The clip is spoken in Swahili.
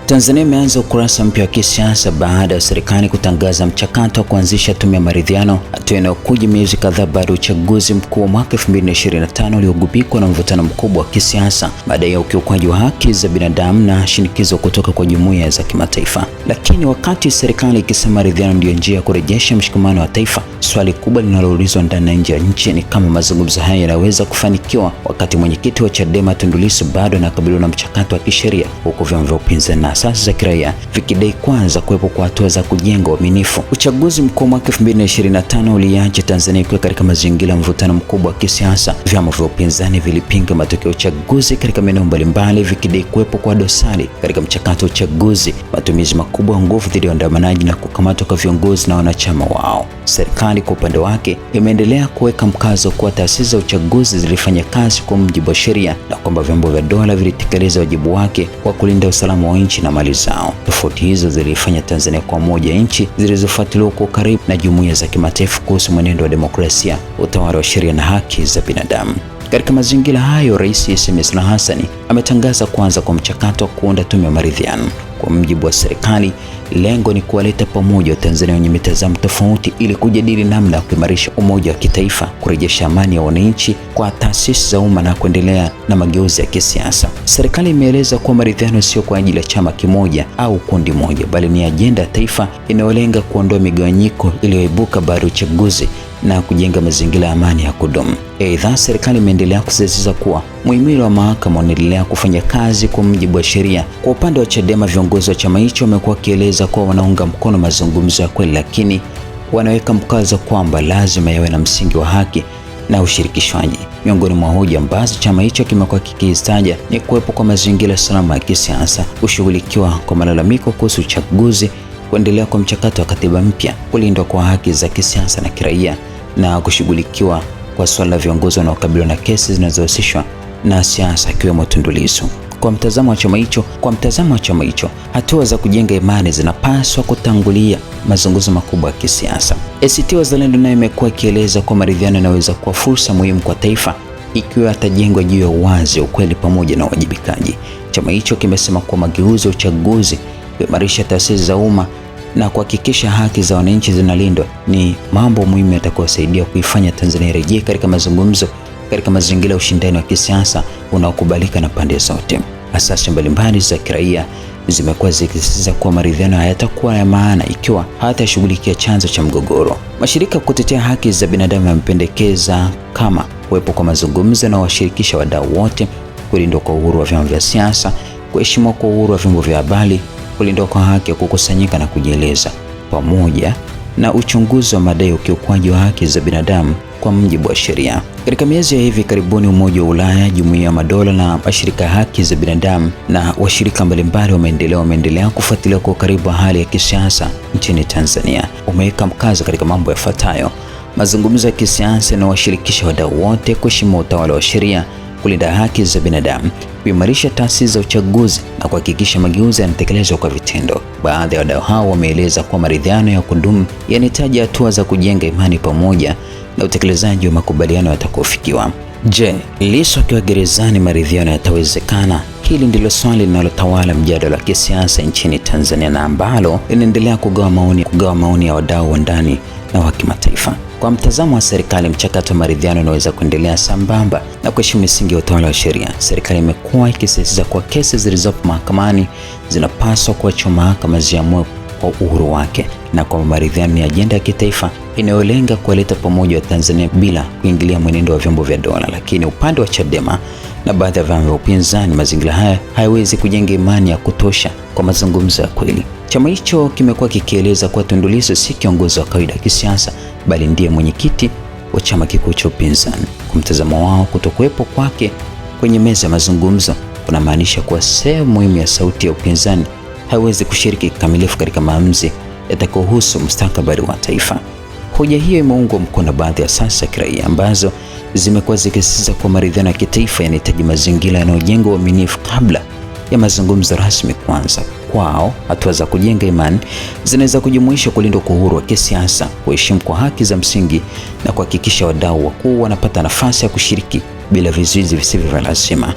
Tanzania imeanza ukurasa mpya wa kisiasa baada ya serikali kutangaza mchakato wa kuanzisha tume ya maridhiano, hatua inayokuja miezi kadhaa baada ya uchaguzi mkuu wa mwaka 2025 uliogubikwa na mvutano mkubwa wa kisiasa baada ya ukiukwaji wa haki za binadamu na shinikizo kutoka kwa jumuiya za kimataifa. Lakini wakati serikali ikisema maridhiano ndiyo njia ya kurejesha mshikamano wa taifa, swali kubwa linaloulizwa ndani na nje ya nchi ni kama mazungumzo haya yanaweza kufanikiwa wakati mwenyekiti wa Chadema Tundu Lissu bado anakabiliwa na mchakato wa kisheria, huku vyama vya upinzani na asasi za kiraia vikidai kwanza kuwepo kwa hatua za kujenga uaminifu. Uchaguzi mkuu mwaka 2025 uliacha Tanzania ikiwa katika mazingira ya mvutano mkubwa wa kisiasa. Vyama vya upinzani vilipinga matokeo ya uchaguzi katika maeneo mbalimbali vikidai kuwepo kwa dosari katika mchakato wa uchaguzi, matumizi makubwa ya nguvu dhidi ya waandamanaji na kukamatwa kwa viongozi na wanachama wao. Serikali kwa upande wake imeendelea kuweka mkazo kwa taasisi za uchaguzi zilifanya kazi kwa mujibu wa sheria na kwamba vyombo vya dola vilitekeleza wajibu wake wa kulinda usalama wa nchi na mali zao. Tofauti hizo zilifanya Tanzania kwa moja nchi zilizofuatiliwa kwa karibu na jumuiya za kimataifa kuhusu mwenendo wa demokrasia, utawala wa sheria na haki za binadamu. Katika mazingira hayo, Rais Samia Suluhu Hassan ametangaza kuanza kwa mchakato wa kuunda tume ya maridhiano. Kwa mujibu wa serikali, lengo ni kuwaleta pamoja Watanzania wenye mitazamo tofauti ili kujadili namna ya kuimarisha umoja wa kitaifa, kurejesha amani ya wananchi kwa taasisi za umma na kuendelea na mageuzi ya kisiasa. Serikali imeeleza kuwa maridhiano sio kwa ajili ya chama kimoja au kundi moja, bali ni ajenda ya taifa inayolenga kuondoa migawanyiko iliyoibuka baada ya uchaguzi na kujenga mazingira ya amani ya kudumu. Aidha, serikali imeendelea kusisitiza kuwa muhimili wa mahakama unaendelea kufanya kazi kwa mujibu wa sheria. Kwa upande wa Chadema, viongozi wa chama hicho wamekuwa wakieleza kuwa wanaunga mkono mazungumzo ya kweli, lakini wanaweka mkazo kwamba lazima yawe na msingi wa haki na ushirikishwaji. Miongoni mwa hoja ambazo chama hicho kimekuwa kikizitaja ni kuwepo kwa mazingira salama ya kisiasa, kushughulikiwa kwa malalamiko kuhusu uchaguzi, kuendelea kwa mchakato wa katiba mpya, kulindwa kwa haki za kisiasa na kiraia na kushughulikiwa kwa swala la viongozi wanaokabiliwa na kesi zinazohusishwa na siasa akiwemo Tundu Lissu. Kwa mtazamo wa chama hicho, hatua za kujenga imani zinapaswa kutangulia mazungumzo makubwa ya kisiasa. ACT Wazalendo nayo imekuwa ikieleza kwa maridhiano yanaweza kuwa fursa muhimu kwa taifa ikiwa atajengwa juu ya uwazi, ukweli pamoja na uwajibikaji. Chama hicho kimesema kuwa mageuzi ya uchaguzi, kuimarisha taasisi za umma na kuhakikisha haki za wananchi zinalindwa ni mambo muhimu yatakayosaidia kuifanya Tanzania rejea katika mazungumzo katika mazingira ya ushindani wa kisiasa unaokubalika na pande zote. Asasi mbalimbali za kiraia zimekuwa zikisisitiza kuwa maridhiano hayatakuwa ya maana ikiwa hayatashughulikia chanzo cha mgogoro. Mashirika ya kutetea haki za binadamu yamependekeza kama kuwepo kwa mazungumzo na washirikisha wadau wote, kulindwa kwa uhuru wa vyama vya siasa, kuheshimiwa kwa uhuru wa vyombo vya habari, kulindwa kwa haki ya kukusanyika na kujieleza, pamoja na uchunguzi wa madai ya ukiukwaji wa haki za binadamu kwa mujibu wa sheria. Katika miezi ya hivi karibuni, Umoja wa Ulaya, Jumuiya ya Madola na mashirika ya haki za binadamu na washirika mbalimbali wameendelea kufuatilia kwa karibu hali ya kisiasa nchini Tanzania. Umeweka mkazo katika mambo yafuatayo: mazungumzo ya kisiasa na washirikisha wadau wote, kuheshimu utawala wa sheria, kulinda haki za binadamu, kuimarisha taasisi za uchaguzi na kuhakikisha mageuzi yanatekelezwa kwa vitendo. Baadhi ya wadau hao wameeleza kuwa maridhiano ya kudumu yanahitaji hatua za kujenga imani pamoja na utekelezaji wa makubaliano yatakayofikiwa. Je, Lissu akiwa gerezani maridhiano yatawezekana? Hili ndilo swali linalotawala mjadala wa kisiasa nchini Tanzania na ambalo linaendelea kugawa maoni ya wadau wa ndani na wa kimataifa. Kwa mtazamo wa serikali, mchakato wa maridhiano unaweza kuendelea sambamba na kuheshimu misingi ya utawala wa sheria. Serikali imekuwa ikisisitiza kuwa kesi zilizopo mahakamani zinapaswa kuachwa mahakama ziamue kwa uhuru wake, na kwamba maridhiano ni ajenda ya kitaifa inayolenga kuwaleta pamoja wa Tanzania bila kuingilia mwenendo wa vyombo vya dola. Lakini upande wa Chadema na baadhi ya vyama vya upinzani, mazingira haya hayawezi kujenga imani ya kutosha kwa mazungumzo ya kweli. Chama hicho kimekuwa kikieleza kuwa Tundu Lissu si kiongozi wa kawaida wa kisiasa, bali ndiye mwenyekiti wa chama kikuu cha upinzani. Kwa mtazamo wao, kutokuwepo kwake kwenye meza ya mazungumzo kunamaanisha kuwa sehemu muhimu ya sauti ya upinzani haiwezi kushiriki kikamilifu katika maamuzi yatakayohusu mustakabali wa taifa. Hoja hiyo imeungwa mkono na baadhi ya asasi za kiraia ambazo zimekuwa zikisisitiza kuwa maridhiano ya kitaifa yanahitaji mazingira yanayojenga uaminifu kabla ya mazungumzo rasmi kuanza. Kwao, hatua za kujenga imani zinaweza kujumuisha kulindwa kwa uhuru wa kisiasa, kuheshimu kwa haki za msingi na kuhakikisha wadau wakuu wanapata nafasi ya kushiriki bila vizuizi visivyo vya lazima.